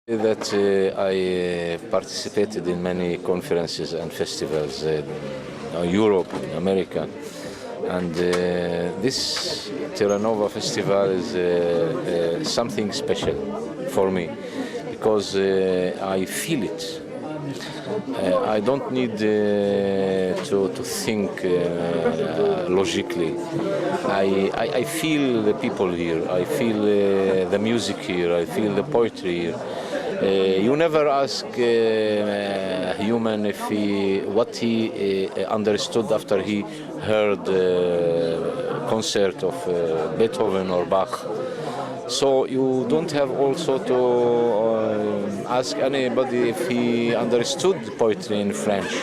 That I participated in many conferences and festivals in Europe, in America, and this Teranova festival is something special for me because I feel it. I don't need to think logically. I feel the people here. I feel the music here. I feel the poetry here. You never ask a human if what he understood after he heard a concert of Beethoven or Bach. So you don't have also to ask anybody if he understood poetry in French.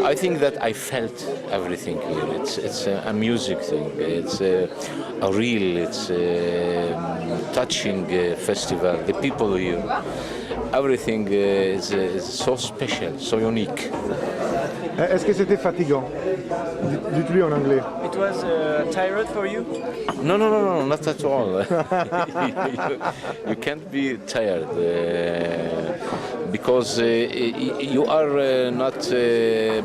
I think that I felt everything here. It's a music thing. It's a real, it's a touching festival. The people here, everything is so special, so unique. Est-ce que c'était fatigant? Dites-lui en anglais. It was tired for you? No, not at all. You can't be tired because you are not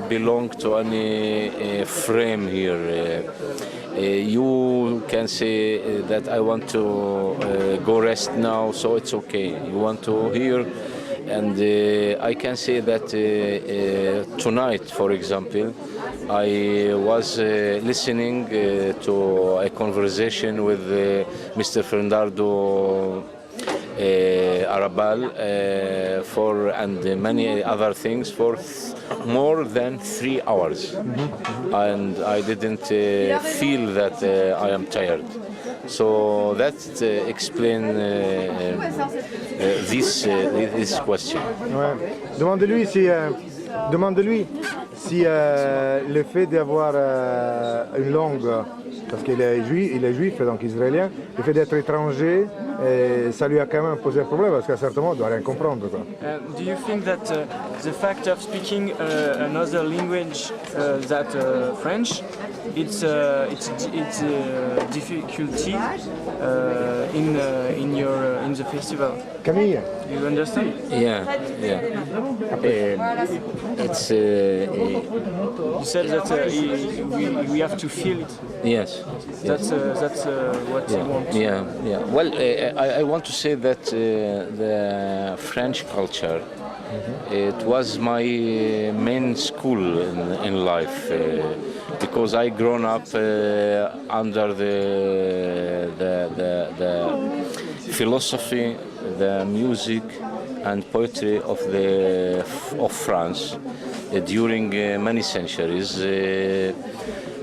belong to any frame here. You can say that I want to go rest now, so it's okay. You want to hear, and I can say that tonight, for example, I was listening to a conversation with Mr. Fernando Arabal and many other things for more than 3 hours, and I didn't feel that I am tired. So that explains this question. Ouais. Demande-lui si le fait d'avoir une langue, parce qu'il est juif, donc israélien, le fait d'être étranger, ça lui a quand même posé un problème parce que certainement il doit rien comprendre, quoi. Do you think that the fact of speaking another language that French, it's difficulty in the festival? Camille? You understand? Yeah. It's. You said that we have to feel it. Yes. That's what you want. Yeah. Well, I want to say that the French culture, it was my main school in life because I grown up under the philosophy, the music and poetry of France during many centuries.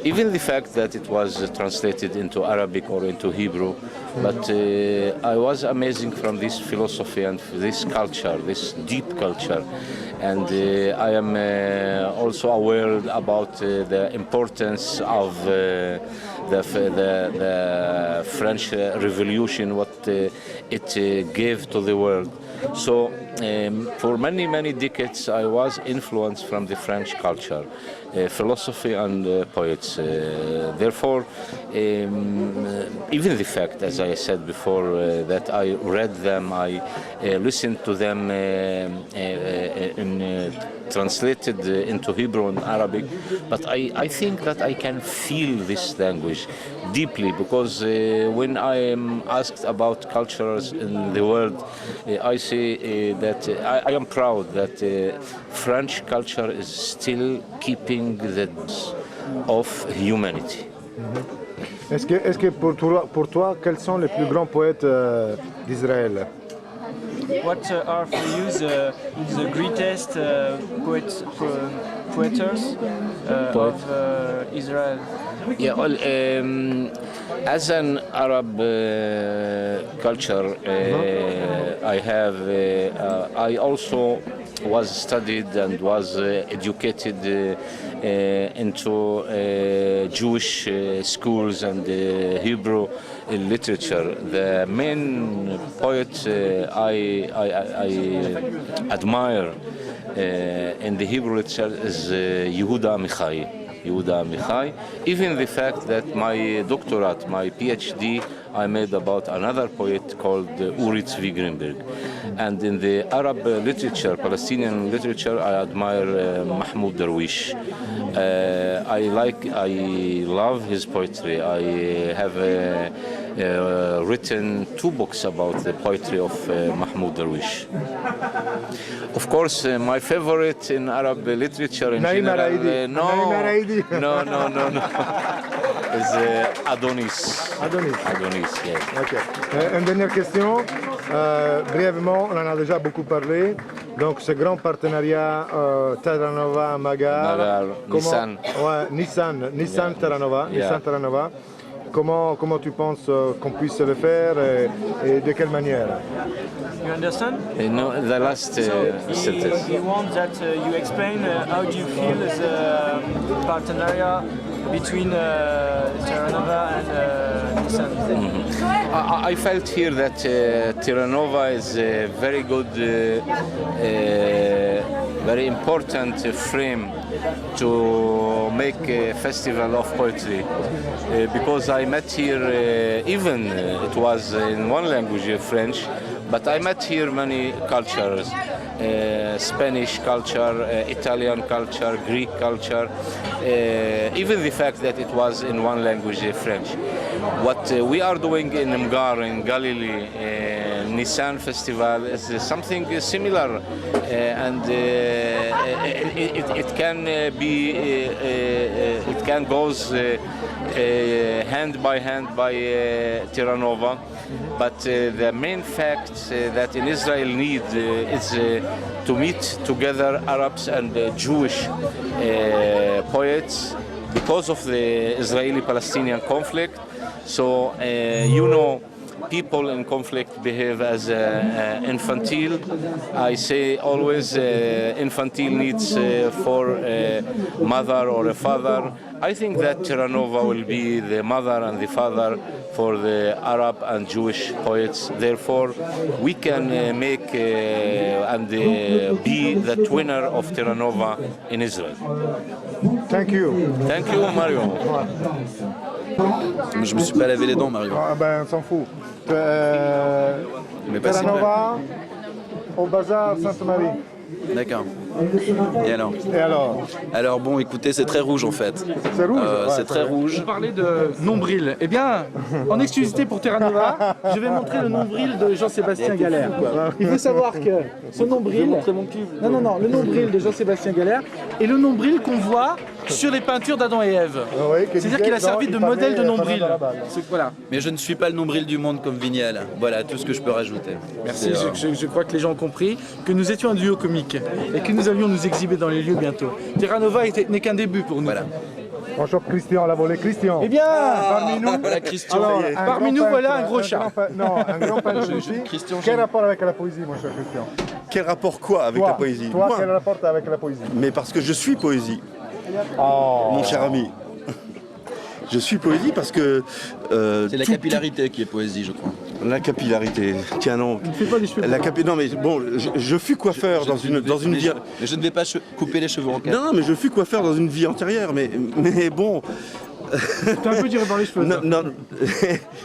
Even the fact that it was translated into Arabic or into Hebrew, but I was amazing from this philosophy and this culture, this deep culture, and I am also aware about the importance of the French Revolution, what it gave to the world. So for many decades I was influenced from the French culture, philosophy and poets. Therefore, even the fact, as I said before, that I read them, I listened to them translated into Hebrew and Arabic, but I think that I can feel this language deeply because when I am asked about cultures in the world, I say that I am proud that French culture is still keeping the of humanity. Est-ce que pour toi, quels sont les plus grands poètes d'Israël? What are for you the greatest poets of Israel? Yeah, well, as an Arab culture, I also was studied and was educated into Jewish schools and Hebrew literature. The main poet I admire in the Hebrew literature is Yehuda Amichai. Yehuda Amichai. Even the fact that my doctorate, my PhD, I made about another poet called Uri Tzvi Greenberg. And in the Arab literature, Palestinian literature, I admire Mahmoud Darwich. I love his poetry. I have written 2 books about the poetry of Mahmoud Darwich. Of course, my favorite in Arab literature in Naim general, Araidi. no, Naim Araidi. no, is Adonis. Adonis, yes. Ok. Une dernière question. Brièvement, on en a déjà beaucoup parlé. Donc, ce grand partenariat Teranova, Magar, Nissan. Ouais, Nissan Yeah. Teranova. Yeah. Nissan Teranova. Comment tu penses qu'on puisse le faire et de quelle manière? You understand? No, the last sentence. He wants that you explain how do you feel the partenariat between Teranova and Nissan. I felt here that Teranova is a very good, very important frame to make a festival of poetry because I met here, even it was in one language, French, but I met here many cultures, Spanish culture, Italian culture, Greek culture, even the fact that it was in one language, French. What we are doing in Mgar, in Galilee, Nissan Festival is something similar, and it can be, it can goes hand by Teranova. But the main fact that in Israel need is to meet together Arabs and Jewish poets because of the Israeli-Palestinian conflict. So people in conflict behave as infantile. I say always infantile needs for a mother or a father. I think that Teranova will be the mother and the father for the Arab and Jewish poets. Therefore, we can make and be the winner of Teranova in Israel. Thank you. Thank you, Mario. Je me suis pas lavé les dents, Mario. Ah ben, on s'en fout. Mais pas si Teranova au bazar Sainte-Marie. D'accord. Et alors? Et alors? Alors bon, écoutez, c'est très rouge en fait. C'est rouge? C'est très rouge. Vous parlez de nombril. Eh bien, en exclusivité pour Teranova, je vais montrer le nombril de Jean-Sébastien Galère. Il faut savoir que ce nombril... Non, le nombril de Jean-Sébastien Galère est le nombril qu'on voit sur les peintures d'Adam et Ève. Oui, C'est-à-dire qu'il a servi de modèle de nombril. Voilà. Mais je ne suis pas le nombril du monde comme Vignal. Voilà, tout ce que je peux rajouter. Merci, je crois que les gens ont compris que nous étions un duo comique et que nous allions nous exhiber dans les lieux bientôt. Teranova n'est qu'un début pour nous. Voilà. On chope Christian, la volée Christian. Eh bien, parmi nous, Voilà, Christian. alors, parmi nous, voilà un gros chat. Un grand peintre aussi. Christian, Quel rapport avec la poésie, mon cher Christian? Quel rapport quoi avec la poésie? Toi, Moi, quel rapport t'as avec la poésie? mais parce que je suis poésie, Oh. mon cher ami. Je suis poésie parce que... C'est la capillarité qui est poésie, je crois. La capillarité, tiens non. Non mais bon, je fus coiffeur dans une vie... Mais je ne vais pas couper les cheveux en quatre. Non, mais je fus coiffeur dans une vie antérieure, mais bon... T'es un peu tiré par les cheveux. Non,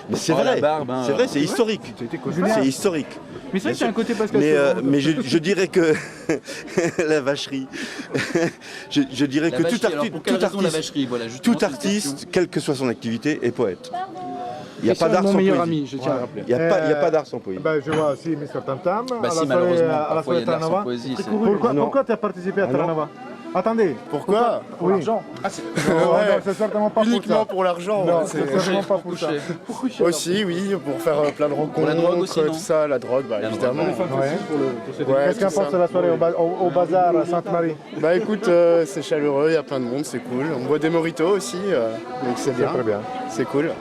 mais c'est vrai, la barbe, hein, c'est vrai, c'est historique. C'est historique. Mais c'est vrai que c'est un côté Pascal. Mais je dirais que la vacherie. je dirais La que vacherie, tout alors, pour quelle artiste, raison la vacherie, voilà, justement, tout c'est une artiste, quelle que soit son activité, est poète. Il n'y a C'est pas d'art mon sans meilleur poésie. ami, je tiens à rappeler. Il n'y a pas d'art sans poésie. Ben, je vois aussi Mr. Tam Tam Bah à si, la soirée, malheureusement, à la parfois il y soirée a de l'art sans Teranova. poésie. c'est- Pourquoi tu as participé à Teranova? Attendez. Pourquoi? Oui. L'argent. Non, c'est certainement pas pour Uniquement ça. pour l'argent. Non, ouais, c'est certainement pas pour ça. Aussi, oui, pour faire plein de rencontres, la drogue aussi, non? tout ça, la drogue, bah, La évidemment. Ouais. Ouais, Qu'est-ce tout qu'en ça. pense de la soirée au bazar à Sainte-Marie? Bah écoute, c'est chaleureux, il y a plein de monde, c'est cool. On boit des mojitos aussi, donc c'est bien. Très bien. C'est cool.